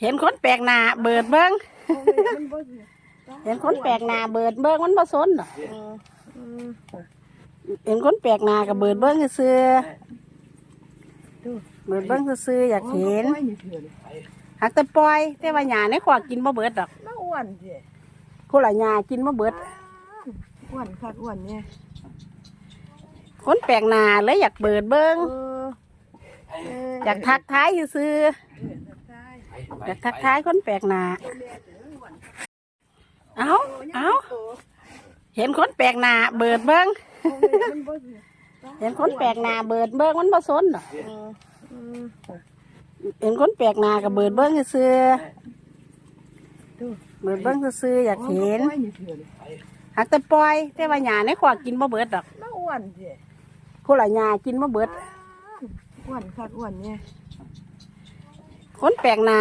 เห็นคนแปลกหน้าเบิดเบิ้งเห็นคนแปลกหน้าเบิดเบิ้งมันบ่สนหรอกเห็นคนแปลกหน้ากับเบิดเบิ้งซื่อเบิดเบิ้งซื่ออยากเห็นหักแต่ปล่อยแต่ว่าหญ้าในขวากกินบ่เบิดดอกน่าอ้วนสิคนละหญ้ากินบ่เบิดอ้วนคักอ้วนเนี่ยคนแปลกหน้าเลยอยากเบิดเบิ้งอยากทักทายซื่ออยากทักทายคนแปลกหน้าเอาเห็นคนแปลกหน้าเบิดเบิ้งเห็นคนแปลกหน้าเบิดเบิ้งมันบ่สนหรอกเห็นคนแปลกหน้ากับเบิดเบิ้งซื่อเบิดเบิ้งซื่ออยากเห็นหักแต่ปล่อยแต่ว่าหญ้าในขวากกินบ่เบิดดอกน่าอ้วนสิคนละหญ้ากินบ่เบิดอ้วนคักอ้วนเนี่ยคนแปลกหน้า